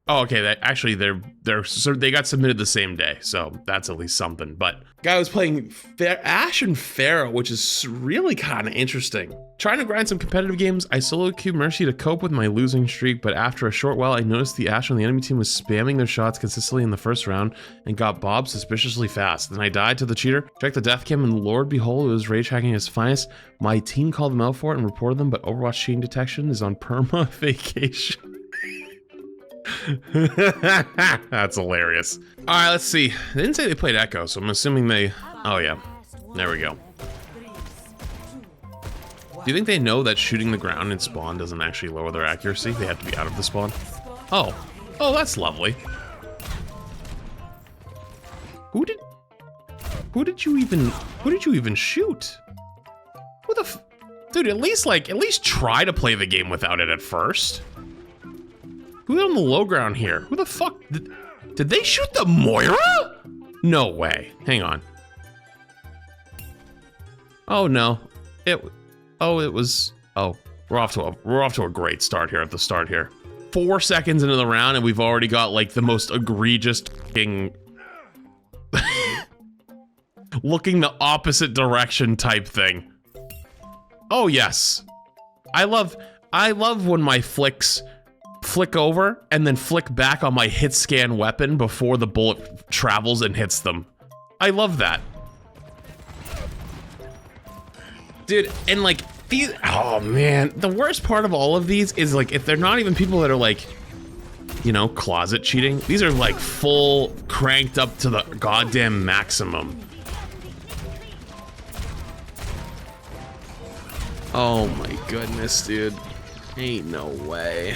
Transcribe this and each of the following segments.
Oh, okay. They got submitted the same day, so that's at least something. But guy was playing Ashe and Pharaoh, which is really kind of interesting. Trying to grind some competitive games, I solo queued Mercy to cope with my losing streak, but after a short while, I noticed the Ashe on the enemy team was spamming their shots consistently in the first round and got bobbed suspiciously fast. Then I died to the cheater, checked the death cam, and Lord behold, it was rage hacking at its finest. My team called them out for it and reported them, but Overwatch cheating detection is on perma vacation. That's hilarious. All right, let's see. They didn't say they played Echo, so I'm assuming they... Oh, yeah. There we go. Do you think they know that shooting the ground in spawn doesn't actually lower their accuracy? They have to be out of the spawn. Oh. Oh, that's lovely. Who did you even shoot? Who the f... Dude, at least try to play the game without it at first. Who's on the low ground here? Who the fuck? Did they shoot the Moira? No way. Hang on. Oh no. It was. Oh, we're off to a great start here at the start here. 4 seconds into the round and we've already got like the most egregious fucking looking the opposite direction type thing. Oh yes. I love when my flicks flick over and then flick back on my hit scan weapon before the bullet travels and hits them. I love that. Dude, and like these, oh man, the worst part of all of these is like if they're not even people that are like, you know, closet cheating, these are like full cranked up to the goddamn maximum. Oh my goodness, dude. Ain't no way.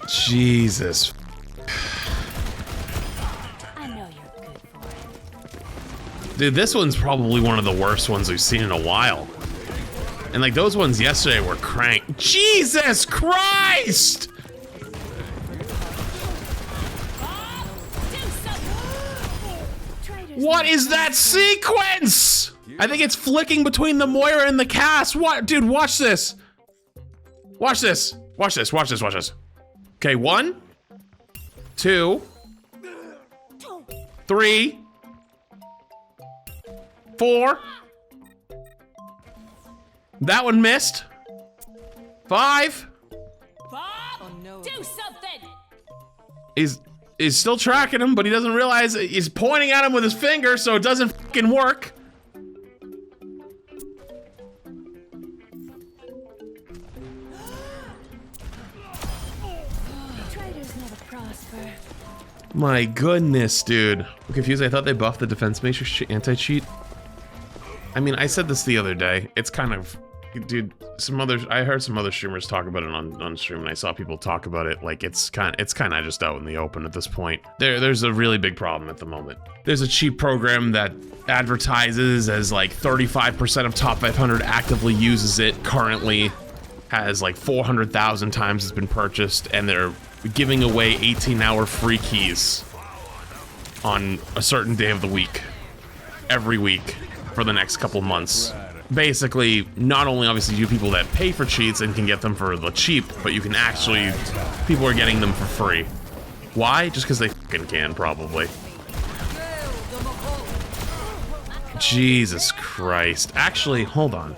Jesus. I know you're good for it. Dude, this one's probably one of the worst ones we've seen in a while. And like those ones yesterday were crank. Jesus Christ! What is that sequence? I think it's flicking between the Moira and the cast. What? Dude, watch this. Watch this. Watch this. Watch this. Watch this. Okay, 1, 2, 3, 4. That one missed. 5. Oh, no. Do something. He's still tracking him, but he doesn't realize he's pointing at him with his finger, so it doesn't fucking work. My goodness, dude. I'm confused. I thought they buffed the defense matrix anti-cheat. I mean, I said this the other day. It's kind of, dude, I heard some other streamers talk about it on stream, and I saw people talk about it like it's kind of just out in the open at this point. There's a really big problem at the moment. There's a cheat program that advertises as like 35% of top 500 actively uses it currently, has like 400,000 times it's been purchased, and they're giving away 18-hour free keys on a certain day of the week, every week for the next couple months. Basically, not only obviously do people that pay for cheats and can get them for the cheap, but you can actually, people are getting them for free. Why? Just because they fucking can, probably. Jesus Christ. Actually, hold on.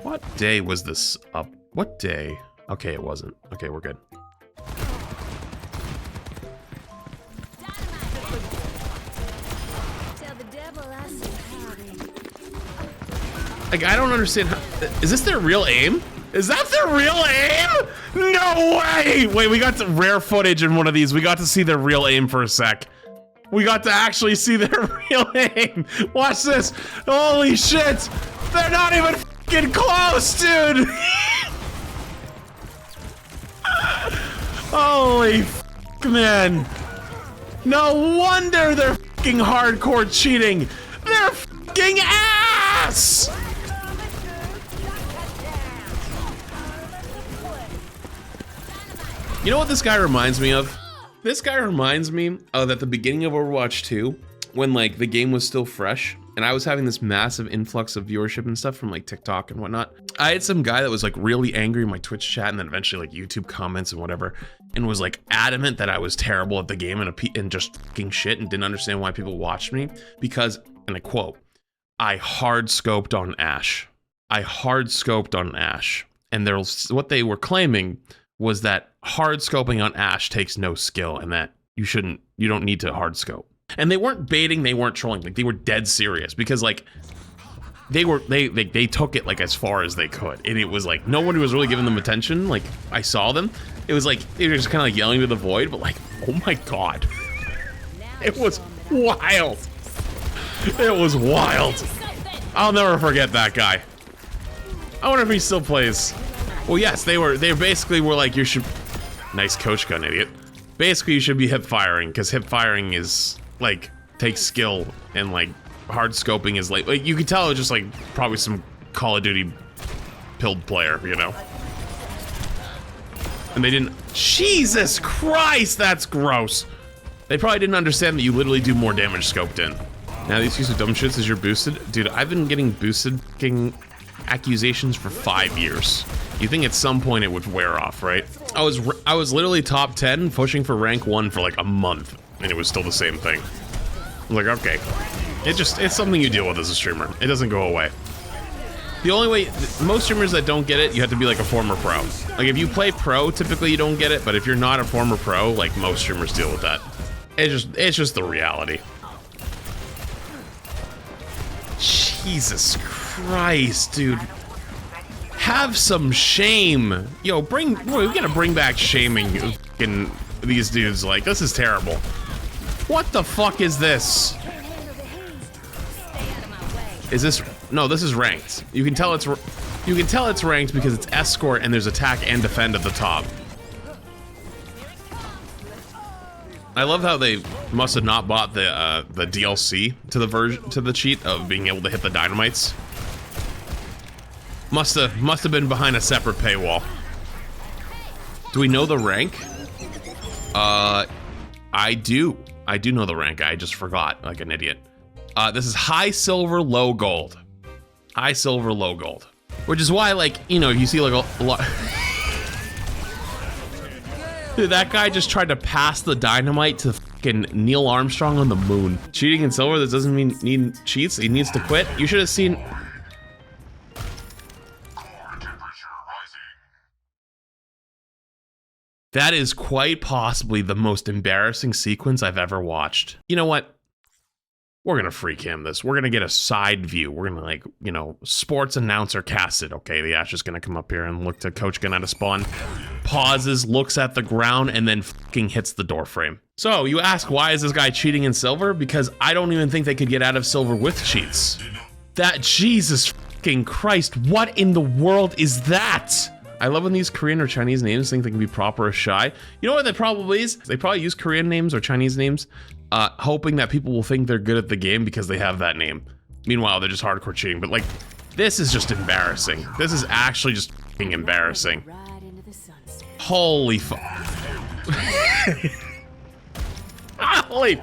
What day was this up? What day? Okay, it wasn't. Okay, we're good. Like, I don't understand how, is this their real aim? Is that their real aim? No way! Wait, we got some rare footage in one of these. We got to see their real aim for a sec. We got to actually see their real aim. Watch this. Holy shit! They're not even fucking close, dude! Holy fuck, man. No wonder they're fucking hardcore cheating. They're fucking ass! You know what this guy reminds me of? This guy reminds me of at the beginning of Overwatch 2, when like the game was still fresh and I was having this massive influx of viewership and stuff from like TikTok and whatnot. I had some guy that was like really angry in my Twitch chat and then eventually like YouTube comments and whatever, and was like adamant that I was terrible at the game and just fucking shit and didn't understand why people watched me because, and I quote, I hard scoped on Ashe. I hard scoped on Ashe. And what they were claiming was that hard scoping on Ashe takes no skill and that you don't need to hard scope. And they weren't baiting, they weren't trolling, like they were dead serious because like they took it like as far as they could. And it was like nobody was really giving them attention. Like I saw them. It was like they were just kind of like yelling to the void, but like, oh my god. It was wild. It was wild. I'll never forget that guy. I wonder if he still plays. Well, yes, they basically were like, you should, nice coach gun, idiot. Basically, you should be hip firing because hip firing is like takes skill and like hard scoping is like you could tell it was just like probably some Call of Duty pilled player, you know. And they didn't. Jesus Christ, that's gross. They probably didn't understand that you literally do more damage scoped in. Now these use of dumb shits as you're boosted, dude. I've been getting boosted fucking accusations for 5 years. You think at some point it would wear off, right? I was literally top 10 pushing for rank 1 for like a month, and it was still the same thing. I'm like, okay, it's something you deal with as a streamer. It doesn't go away. The only way, most streamers that don't get it, you have to be like a former pro. Like if you play pro, typically you don't get it, but if you're not a former pro, like most streamers deal with that. It's just the reality. Jesus Christ, dude. Have some shame. Yo, we gotta bring back shaming in these dudes. Like, this is terrible. What the fuck is this? Is this, no, this is ranked. You can tell it's ranked because it's escort and there's attack and defend at the top. I love how they must have not bought the DLC to the cheat of being able to hit the dynamites. Must have been behind a separate paywall. Do we know the rank? I do know the rank. I just forgot like an idiot. This is high silver, low gold. High silver, low gold. Which is why, like, you know, you see like a lot. Dude, that guy just tried to pass the dynamite to fucking Neil Armstrong on the moon. Cheating in silver, that doesn't mean need cheats. He needs to quit. You should have seen. That is quite possibly the most embarrassing sequence I've ever watched. You know what? We're gonna free cam this. We're gonna get a side view. We're gonna, like, you know, sports announcer cast it. Okay, the Ash is gonna come up here and look to Coach Gun out of spawn. Pauses, looks at the ground, and then fucking hits the door frame. So, you ask, why is this guy cheating in silver? Because I don't even think they could get out of silver with cheats. That, Jesus fucking Christ, what in the world is that? I love when these Korean or Chinese names think they can be proper or shy. You know what that probably is? They probably use Korean names or Chinese names, hoping that people will think they're good at the game because they have that name. Meanwhile, they're just hardcore cheating. But like, this is just embarrassing. This is actually just fucking embarrassing. Holy fuck. Holy.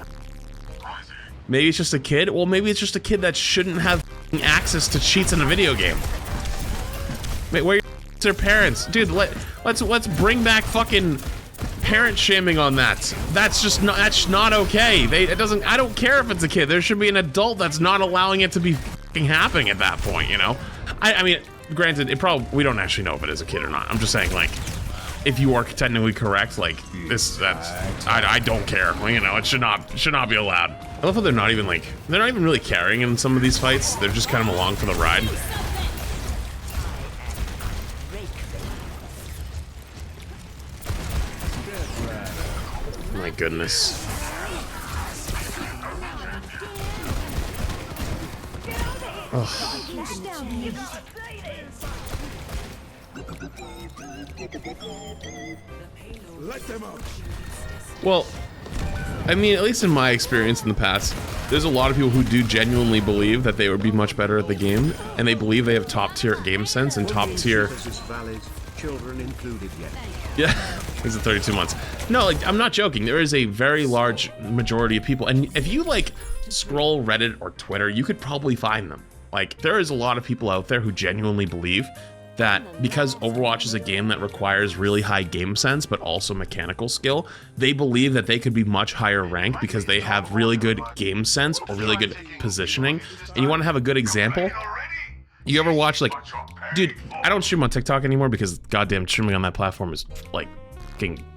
Maybe it's just a kid? Well, maybe it's just a kid that shouldn't have access to cheats in a video game. Wait, where are their parents? Dude, let's bring back fucking parent shaming on that. That's not okay. I don't care if it's a kid. There should be an adult that's not allowing it to be fucking happening at that point, you know? I mean, granted, we don't actually know if it is a kid or not. I'm just saying, like, if you are technically correct, like, I don't care. You know, it should not be allowed. I love how they're not even really carrying in some of these fights. They're just kind of along for the ride. My goodness. Oh. Well, I mean, at least in my experience in the past, there's a lot of people who do genuinely believe that they would be much better at the game, and they believe they have top tier game sense and top tier. Children included yet. Yeah, it's 32 months. No, like, I'm not joking. There is a very large majority of people, and if you like scroll Reddit or Twitter, you could probably find them. Like, there is a lot of people out there who genuinely believe that because Overwatch is a game that requires really high game sense but also mechanical skill, they believe that they could be much higher ranked because they have really good game sense or really good positioning. And you want to have a good example? You ever watch, like, dude, I don't stream on TikTok anymore because goddamn streaming on that platform is like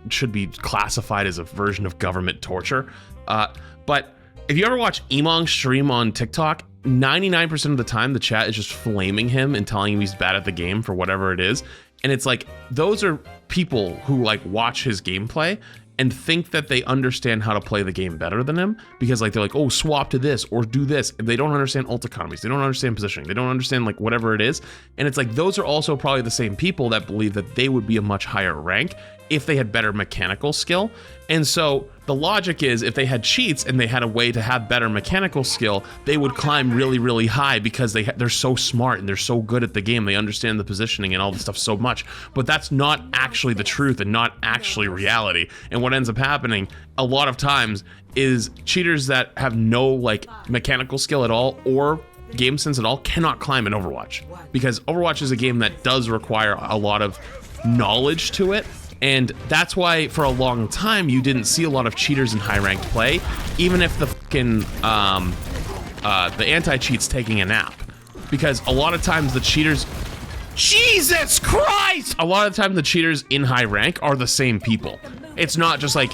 should be classified as a version of government torture. But if you ever watch Emong stream on TikTok, 99% of the time the chat is just flaming him and telling him he's bad at the game for whatever it is. And it's like, those are people who like watch his gameplay and think that they understand how to play the game better than him because like they're like, oh, swap to this or do this. They don't understand ult economies. They don't understand positioning. They don't understand like whatever it is. And it's like, those are also probably the same people that believe that they would be a much higher rank if they had better mechanical skill. And so the logic is if they had cheats and they had a way to have better mechanical skill, they would climb really, really high because they're so smart and they're so good at the game. They understand the positioning and all this stuff so much. But that's not actually the truth and not actually reality. And what ends up happening a lot of times is cheaters that have no like mechanical skill at all or game sense at all cannot climb in Overwatch, because Overwatch is a game that does require a lot of knowledge to it. And that's why for a long time you didn't see a lot of cheaters in high ranked play, even if the fucking the anti-cheat's taking a nap, because a lot of times the cheaters, Jesus Christ, a lot of the time the cheaters in high rank are the same people. It's not just like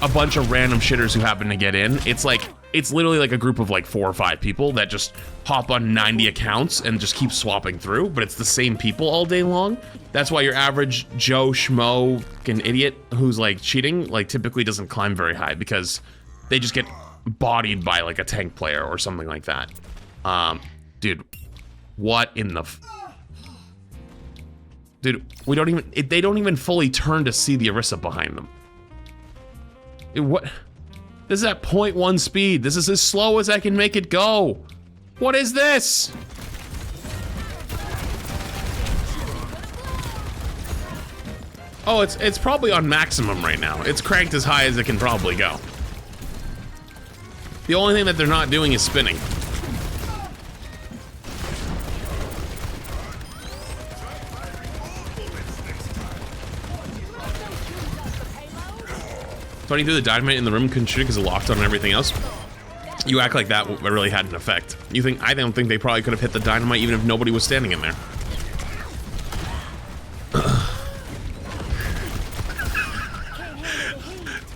a bunch of random shitters who happen to get in. It's like, it's literally like a group of like 4 or 5 people that just hop on 90 accounts and just keep swapping through, but it's the same people all day long. That's why your average Joe Schmo fucking idiot who's like cheating like typically doesn't climb very high, because they just get bodied by like a tank player or something like that. Dude, what in the dude, we don't even, they don't even fully turn to see the Orisa behind them. What? This is at 0.1 speed. This is as slow as I can make it go. What is this? Oh, it's probably on maximum right now. It's cranked as high as it can probably go. The only thing that they're not doing is spinning. Running through the dynamite in the room couldn't shoot it because it locked on everything else. You act like that really had an effect. You think, I don't think they probably could have hit the dynamite even if nobody was standing in there.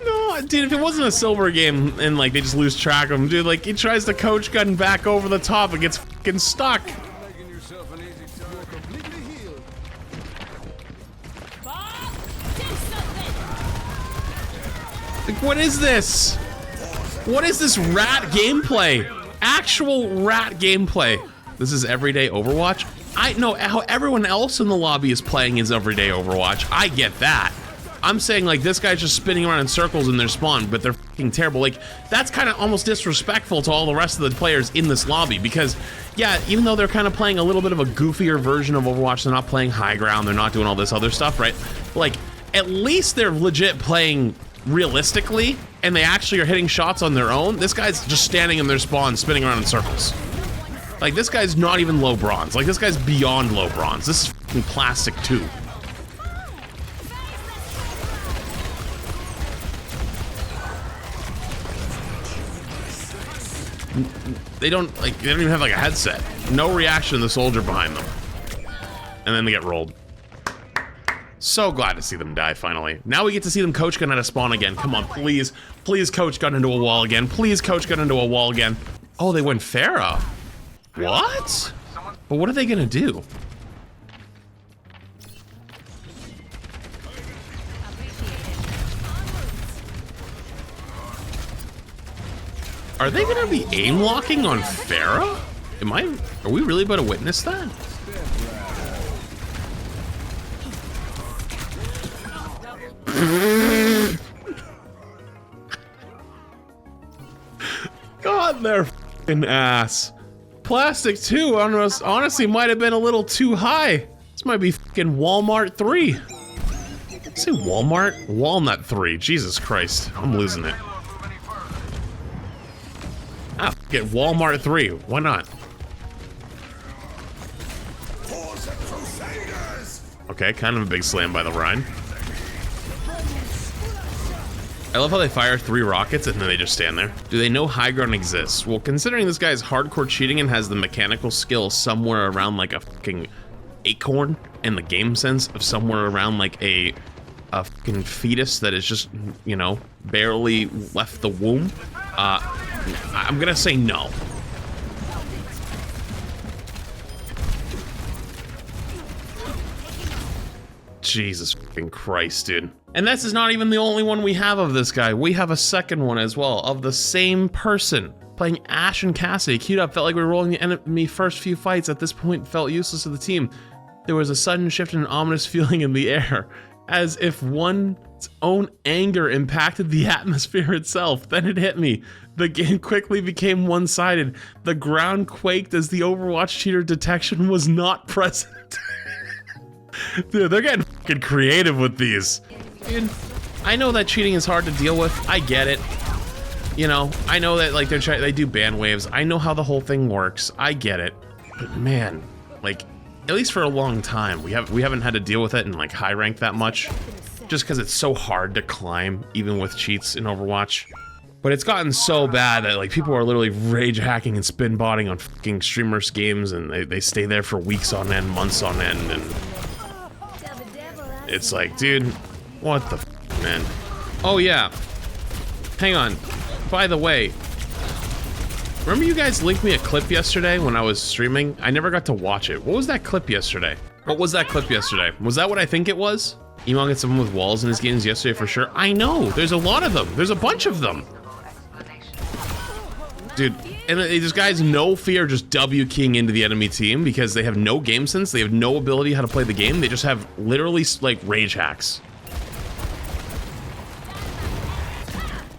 No, dude, if it wasn't a silver game and like they just lose track of him, dude, like he tries to coach gun back over the top and gets fucking stuck. Like, what is this? What is this rat gameplay? Actual rat gameplay. This is everyday Overwatch? I know how everyone else in the lobby is playing is everyday Overwatch. I get that. I'm saying like this guy's just spinning around in circles in their spawn, but they're fucking terrible. Like, that's kind of almost disrespectful to all the rest of the players in this lobby, because yeah, even though they're kind of playing a little bit of a goofier version of Overwatch, they're not playing high ground, they're not doing all this other stuff, right? Like, at least they're legit playing realistically, and they actually are hitting shots on their own. This guy's just standing in their spawn, spinning around in circles. Like, this guy's not even low bronze. Like, this guy's beyond low bronze. This is fucking plastic too. They don't even have like a headset. No reaction to the soldier behind them. And then they get rolled. So glad to see them die finally. Now we get to see them coach gun at a spawn again. Come on, please. Please coach gun into a wall again. Please coach gun into a wall again. Oh, they went Pharah. What? But what are they gonna do? Are they gonna be aim locking on Pharah? Are we really about to witness that? God, they're f***ing ass. Plastic 2 honestly might have been a little too high. This might be f***ing Walmart 3. Say Walmart? Walnut 3. Jesus Christ, I'm losing it. Ah, get Walmart 3. Why not? Okay, kind of a big slam by the Rhine. I love how they fire 3 rockets and then they just stand there. Do they know high ground exists? Well, considering this guy's hardcore cheating and has the mechanical skill somewhere around like a fucking acorn in the game sense of somewhere around like a fucking fetus that is just, you know, barely left the womb, I'm gonna say no. Jesus fucking Christ, dude. And this is not even the only one we have of this guy. We have a second one as well of the same person playing Ash and Cassidy. Queued up, felt like we were rolling the enemy first few fights. At this point, felt useless to the team. There was a sudden shift and an ominous feeling in the air, as if one's own anger impacted the atmosphere itself. Then it hit me. The game quickly became one-sided. The ground quaked as the Overwatch cheater detection was not present. Dude, they're getting fucking creative with these. Dude, I know that cheating is hard to deal with. I get it. You know, I know that like they do ban waves. I know how the whole thing works. I get it. But man, like at least for a long time, we haven't had to deal with it in like high rank that much, just because it's so hard to climb even with cheats in Overwatch. But it's gotten so bad that like people are literally rage hacking and spin botting on fucking streamers' games, and they stay there for weeks on end, months on end, and it's like, dude, what the f, man? Oh yeah, hang on. By the way, remember you guys linked me a clip yesterday when I was streaming? I never got to watch it. What was that clip yesterday? What was that clip yesterday? Was that what I think it was? Emon gets someone with walls in his games yesterday for sure. I know, there's a lot of them. There's a bunch of them. Dude, and these guys no fear just W keying into the enemy team because they have no game sense, they have no ability how to play the game, they just have literally like rage hacks.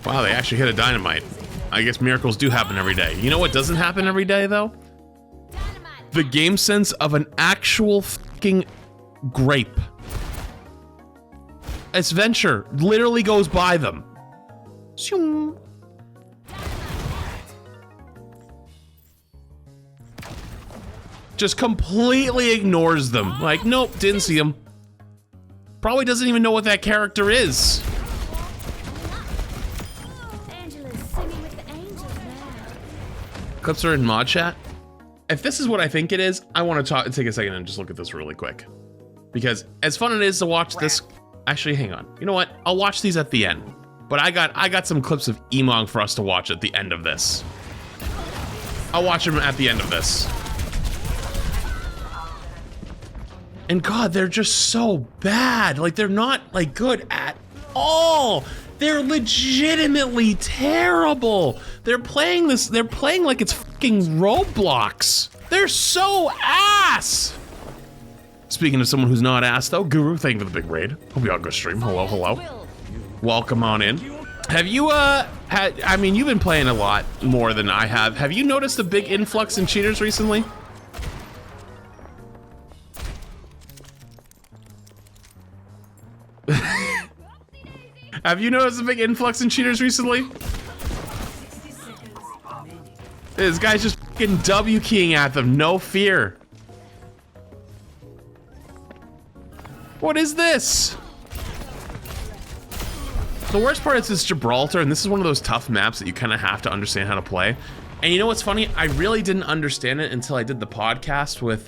Wow, they actually hit a dynamite. I guess miracles do happen every day. You know what doesn't happen every day though? The game sense of an actual fucking grape. Its venture literally goes by them. Shoom. Just completely ignores them. Like, nope, didn't see him. Probably doesn't even know what that character is. Clips are in mod chat. If this is what I think it is, I want to take a second and just look at this really quick. Because as fun it is to watch this, actually, hang on. You know what? I'll watch these at the end. But I got some clips of Emon for us to watch at the end of this. I'll watch them at the end of this. And God, they're just so bad. Like, they're not, like, good at all. They're legitimately terrible. They're playing like it's fucking Roblox. They're so ass. Speaking of someone who's not ass, though, Guru, thank you for the big raid. Hope y'all go stream. Hello, hello. Welcome on in. Have you, I mean, you've been playing a lot more than I have. Have you noticed a big influx in cheaters recently? Have you noticed a big influx in cheaters recently? This guy's just fucking W keying at them, no fear. What is this? The worst part is it's Gibraltar, and this is one of those tough maps that you kind of have to understand how to play. And you know what's funny? I really didn't understand it until I did the podcast with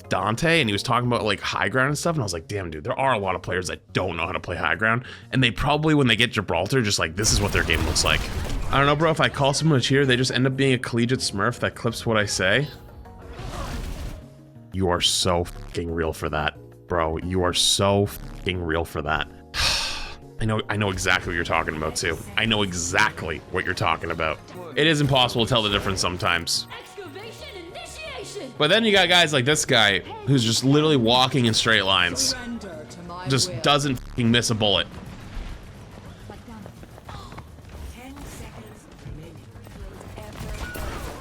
Dante, and he was talking about like high ground and stuff, and I was like, damn, dude, there are a lot of players that don't know how to play high ground, and they probably, when they get Gibraltar, just like, this is what their game looks like. I don't know, bro, if I call someone a cheater, they just end up being a collegiate smurf that clips what I say. You are so fucking real for that, bro. You are so fucking real for that. I know exactly what you're talking about too. I know exactly what you're talking about. It is impossible to tell the difference sometimes. But then you got guys like this guy who's just literally walking in straight lines. Just doesn't fucking miss a bullet.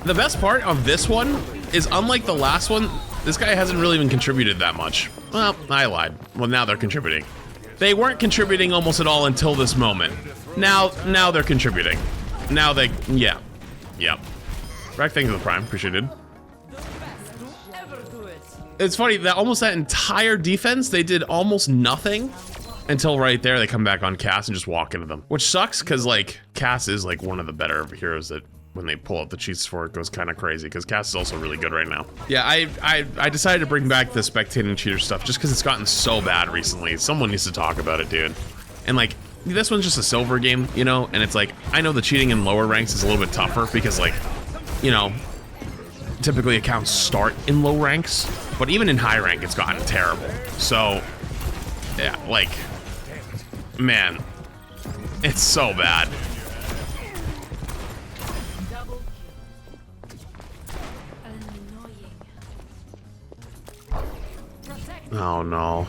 The best part of this one is, unlike the last one, this guy hasn't really even contributed that much. Well, I lied. Well, now they're contributing. They weren't contributing almost at all until this moment. Now they're contributing. now they, yeah. Yep. Rack, thank you for the prime, appreciated. It's funny that almost that entire defense, they did almost nothing until right there they come back on Cass and just walk into them, which sucks because like Cass is like one of the better heroes that when they pull out the cheats for it goes kind of crazy because Cass is also really good right now. Yeah, I decided to bring back the spectating cheater stuff just because it's gotten so bad recently. Someone needs to talk about it, dude. And like this one's just a silver game, you know, and it's like I know the cheating in lower ranks is a little bit tougher because like, you know, typically accounts start in low ranks, but even in high rank it's gotten terrible. So yeah, like, man, it's so bad. Oh no.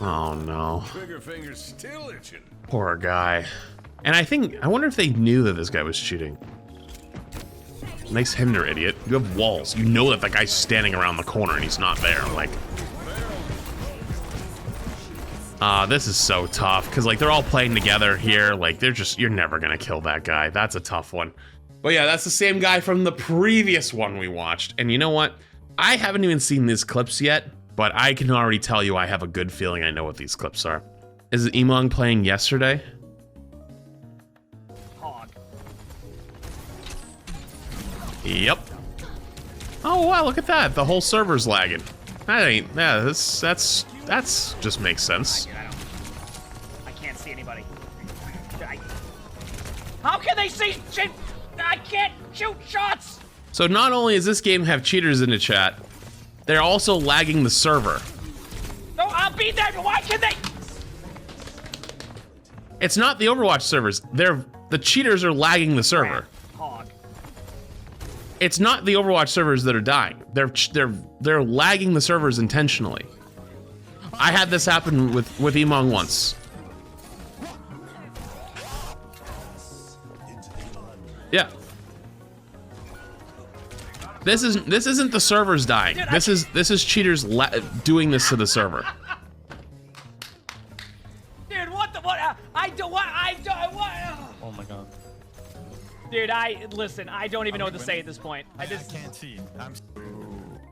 Oh no. Trigger finger's still itching. Poor guy. And I wonder if they knew that this guy was cheating. Nice hinder, idiot. You have walls. You know that guy's standing around the corner and he's not there. Like, this is so tough because like they're all playing together here. Like you're never gonna kill that guy. That's a tough one. But yeah, that's the same guy from the previous one we watched. And you know what? I haven't even seen these clips yet, but I can already tell you I have a good feeling I know what these clips are. Is it Emong playing yesterday? Yep. Oh wow, look at that. The whole server's lagging. That ain't, yeah, that's just makes sense. I can't see anybody. How can they see shit? I can't shoot shots! So not only does this game have cheaters in the chat, they're also lagging the server. No, I'll be there, but why can they? It's not the Overwatch servers. The cheaters are lagging the server. Hog. It's not the Overwatch servers that are dying. They're lagging the servers intentionally. I had this happen with Emong once. Yeah. This isn't the servers dying. Dude, this is cheaters doing this to the server. Dude, what? Oh my god. Dude, listen, I don't even know what to say at this point. I can't see.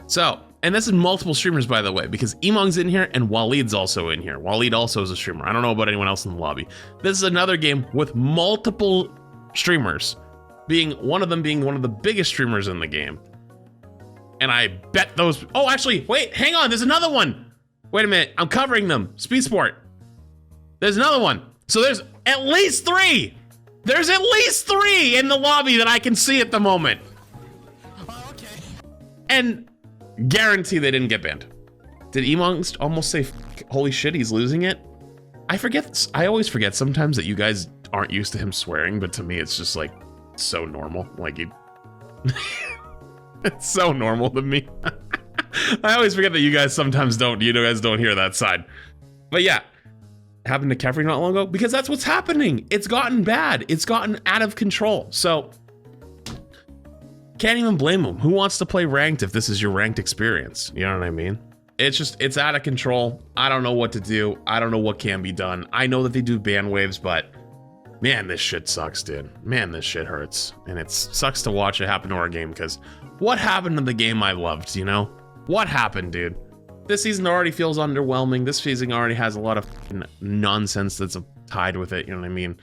So, and this is multiple streamers, by the way, because Emong's in here and Waleed's also in here. Waleed also is a streamer. I don't know about anyone else in the lobby. This is another game with multiple streamers, one of them being one of the biggest streamers in the game. And I bet those, oh, actually, wait, hang on, there's another one. Wait a minute, I'm covering them. Speed Sport. There's another one. So there's at least 3. There's at least 3 in the lobby that I can see at the moment. Oh, okay. And guarantee they didn't get banned. Did Emong almost say, holy shit, he's losing it? I always forget sometimes that you guys aren't used to him swearing, but to me it's just like so normal. Like it's so normal to me. I always forget that you guys sometimes don't hear that side. But yeah, happened to Kefri not long ago because that's what's happening. It's gotten bad. It's gotten out of control. So can't even blame them. Who wants to play ranked if this is your ranked experience? You know what I mean? It's out of control. I don't know what to do. I don't know what can be done. I know that they do ban waves, but man, this shit sucks, dude. Man, this shit hurts. And it sucks to watch it happen to our game because what happened to the game I loved, you know? What happened, dude? This season already feels underwhelming. This season already has a lot of nonsense that's tied with it, you know what I mean?